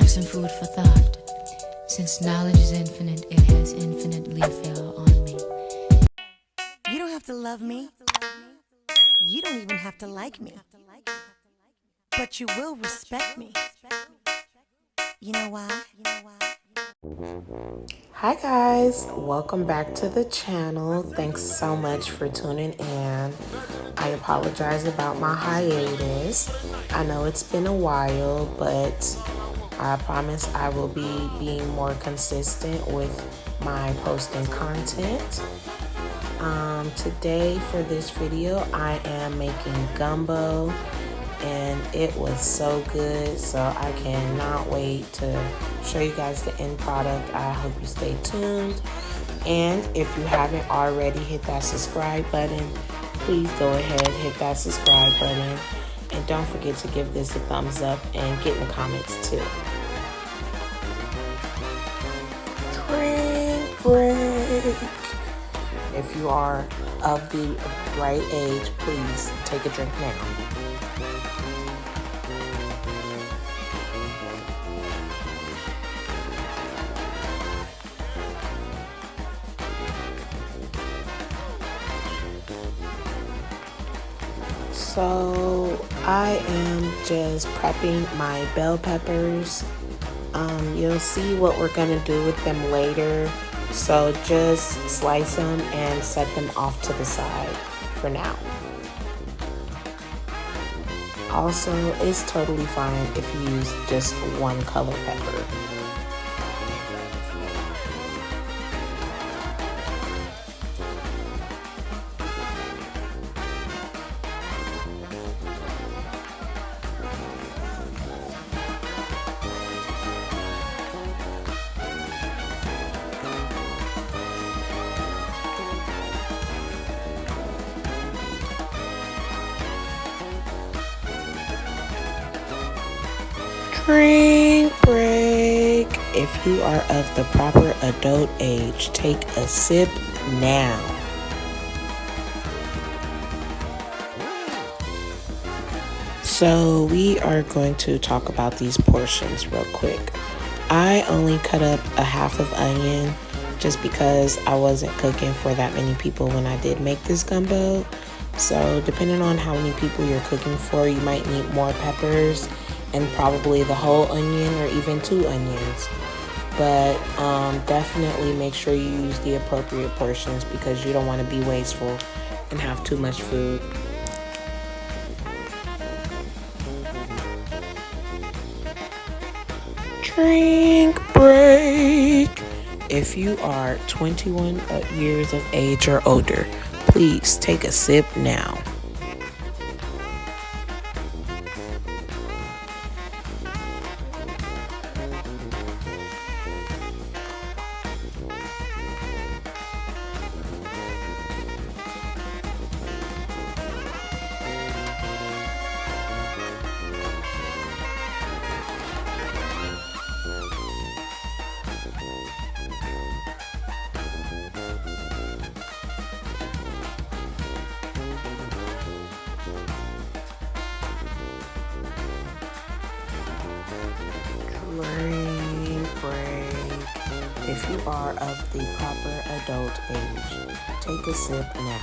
have some food for thought. Since knowledge is infinite, it has infinitely fell on me. You don't have to love me. You don't even have to like me. But you will respect me. You know why? Hi guys, welcome back to the channel. Thanks so much for tuning in. I apologize about my hiatus. I know it's been a while, but I promise I will be being more consistent with my posting content. Today for this video, I am making gumbo, and it was so good, so I cannot wait to show you guys the end product. I hope you stay tuned, and if you haven't already hit that subscribe button, please go ahead, hit that subscribe button, and don't forget to give this a thumbs up and get in the comments too. Drink break. If you are of the right age, please take a drink now. So I am just prepping my bell peppers. You'll see what we're gonna do with them later. So just slice them and set them off to the side for now. Also, it's totally fine if you use just one color pepper. Drink break. If you are of the proper adult age, take a sip now. So we are going to talk about these portions real quick. I only cut up a half of onion just because I wasn't cooking for that many people when I did make this gumbo. So depending on how many people you're cooking for, you might need more peppers and probably the whole onion or even 2 onions. But definitely make sure you use the appropriate portions because you don't want to be wasteful and have too much food. Drink break. If you are 21 years of age or older, please take a sip now. Break. If you are of the proper adult age, take a sip now.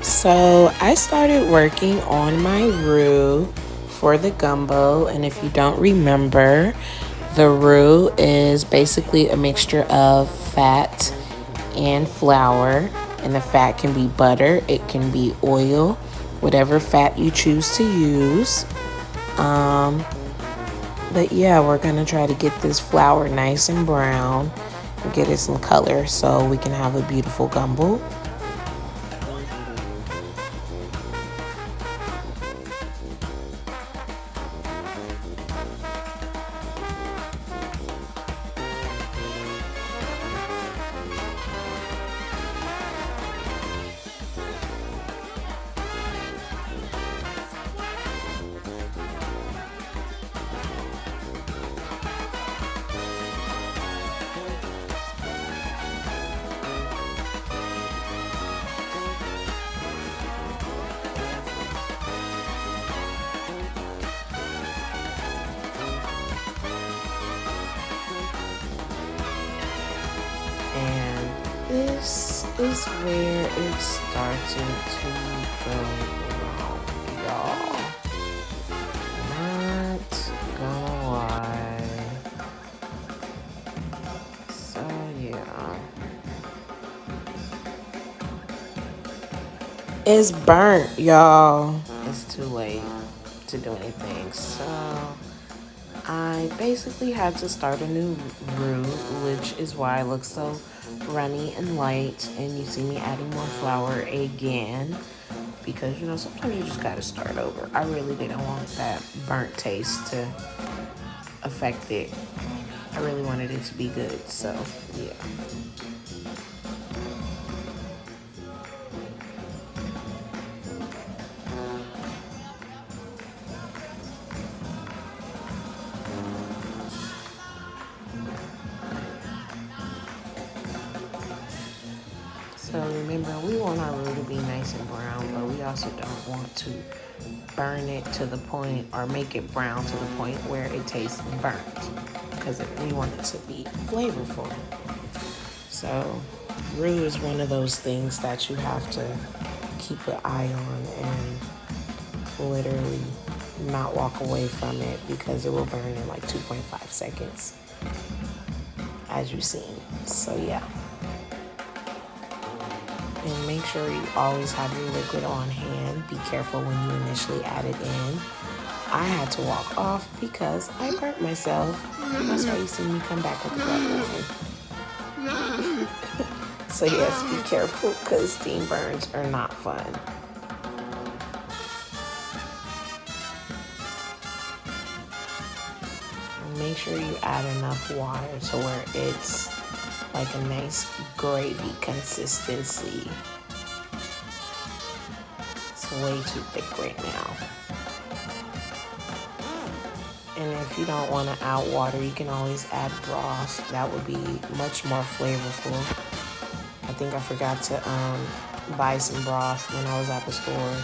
So I started working on my roux for the gumbo, and if you don't remember, the roux is basically a mixture of fat and flour, and the fat can be butter, it can be oil, whatever fat you choose to use. But yeah, we're gonna try to get this flour nice and brown and get it some color so we can have a beautiful gumbo. this is where it started to go wrong, y'all. Not gonna lie. So yeah. It's burnt, y'all. It's too late to do anything. So I basically had to start a new roux, which is why it looks so runny and light. And you see me adding more flour again because, you know, sometimes you just gotta start over. I really didn't want that burnt taste to affect it. I really wanted it to be good, so yeah. So remember, we want our roux to be nice and brown, but we also don't want to burn it to the point or make it brown to the point where it tastes burnt, because we want it to be flavorful. So roux is one of those things that you have to keep an eye on and literally not walk away from it, because it will burn in like 2.5 seconds, as you've seen. So yeah. And make sure you always have your liquid on hand. Be careful when you initially add it in. I had to walk off because I burnt myself. That's why you see me come back with the red line. So yes, be careful, because steam burns are not fun. And make sure you add enough water to where it's like a nice gravy consistency. It's way too thick right now. And if you don't want to add water, you can always add broth. That would be much more flavorful. I think I forgot to buy some broth when I was at the store.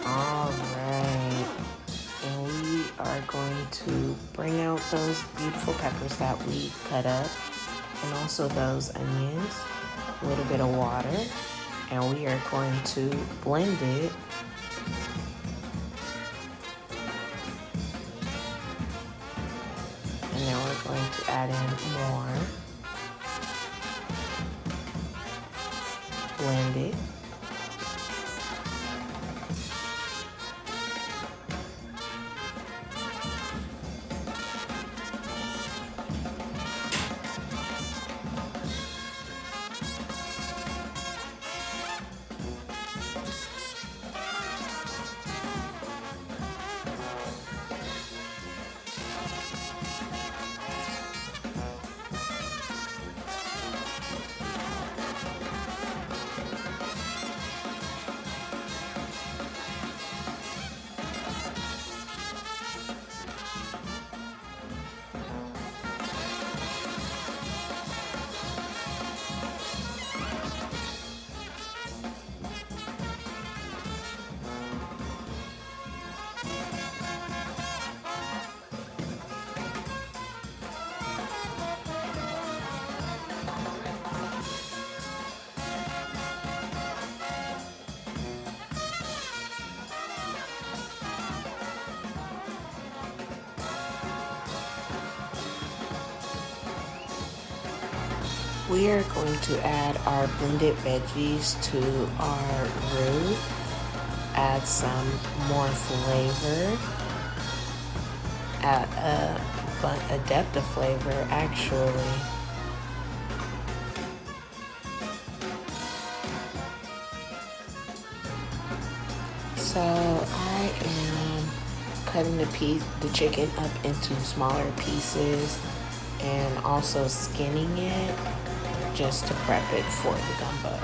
Alright, and we are going to bring out those beautiful peppers that we cut up, and also those onions, a little bit of water, and we are going to blend it. And then we're going to add in more. Blend it. We are going to add our blended veggies to our roux, add some more flavor, add a depth of flavor actually. So I am cutting the chicken up into smaller pieces and also skinning it just to prep it for the gumbo.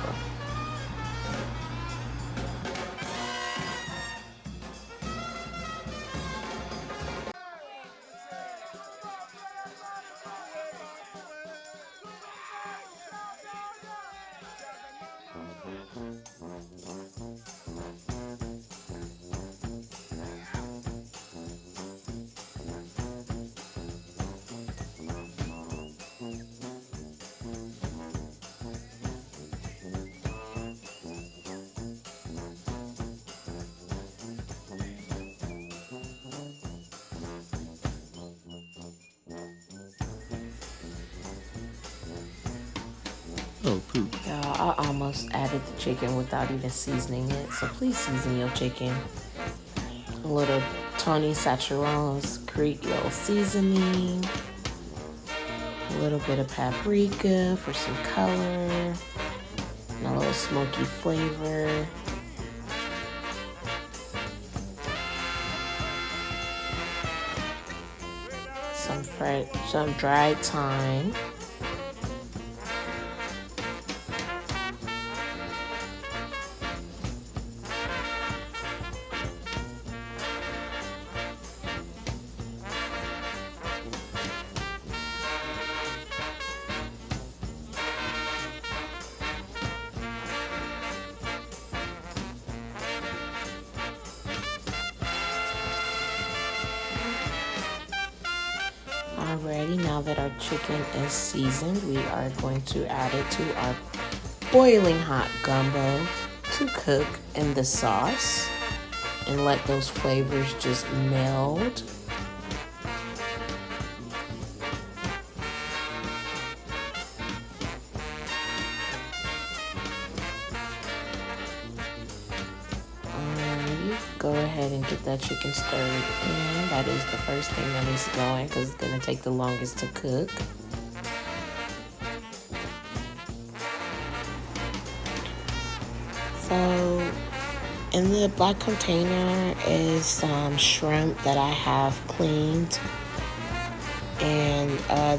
Oh, poop. Y'all, I almost added the chicken without even seasoning it, so please season your chicken. A little Tony Chachere's Creole seasoning, a little bit of paprika for some color, and a little smoky flavor. Some dried thyme. Alrighty, now that our chicken is seasoned, we are going to add it to our boiling hot gumbo to cook in the sauce and let those flavors just meld. Go ahead and get that chicken stirred in. That is the first thing that needs to go in because it's going to take the longest to cook. So in the black container is some shrimp that I have cleaned. And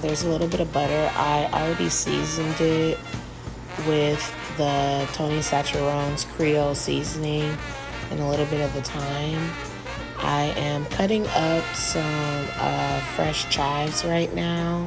there's a little bit of butter. I already seasoned it with the Tony Chachere's Creole seasoning and a little bit of the thyme. I am cutting up some fresh chives right now.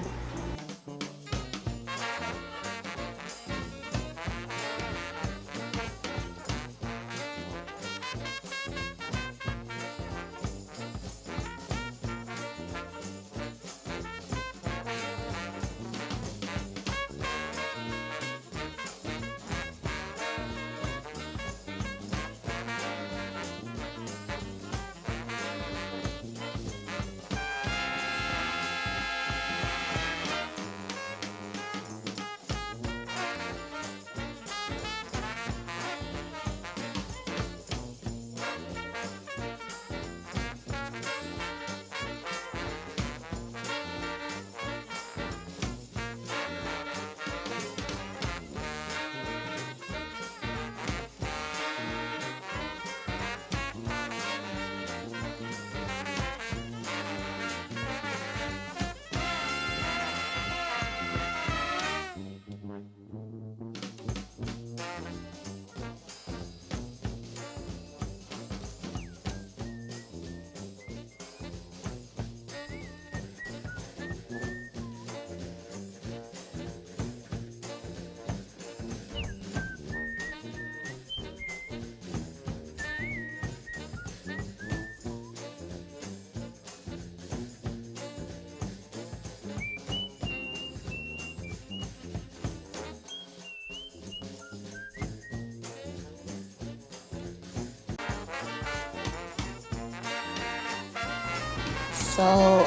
So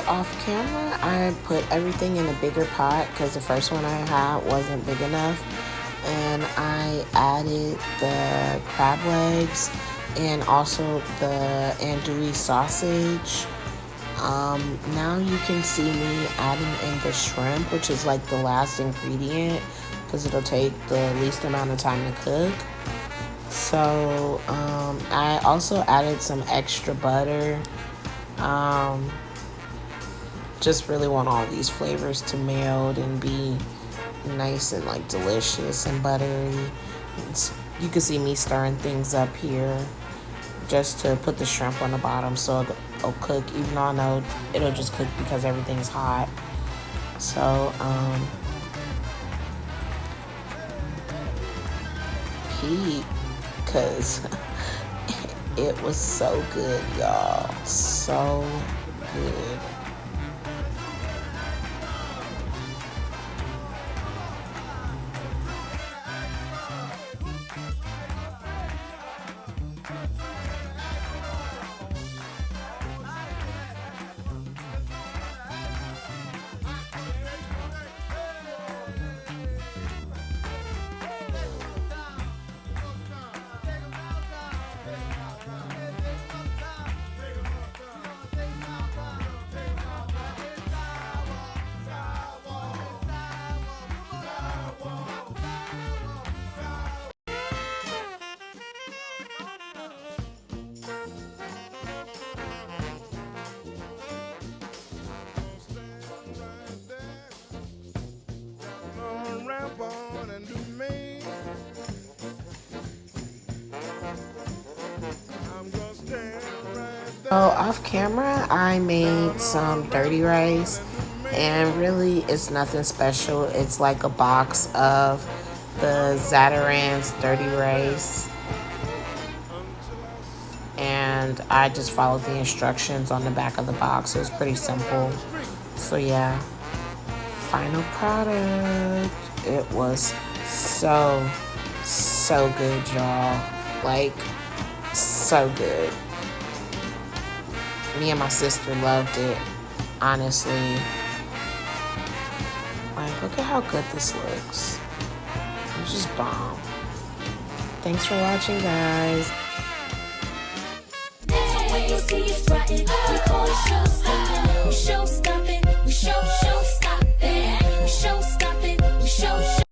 off camera, I put everything in a bigger pot because the first one I had wasn't big enough. And I added the crab legs and also the andouille sausage. Now you can see me adding in the shrimp, which is like the last ingredient because it'll take the least amount of time to cook. So I also added some extra butter. Just really want all these flavors to meld and be nice and like delicious and buttery. You can see me stirring things up here just to put the shrimp on the bottom so it'll cook, even though I know it'll just cook because everything's hot. So heat because it was so good, y'all. So good. So off camera, I made some dirty rice, and really it's nothing special. It's like a box of the Zatarain's dirty rice, and I just followed the instructions on the back of the box. It was pretty simple. So yeah, final product. It was so good, y'all. Like, so good. Me and my sister loved it, honestly. Like, look at how good this looks. It's just bomb. Thanks for watching, guys. So when you see us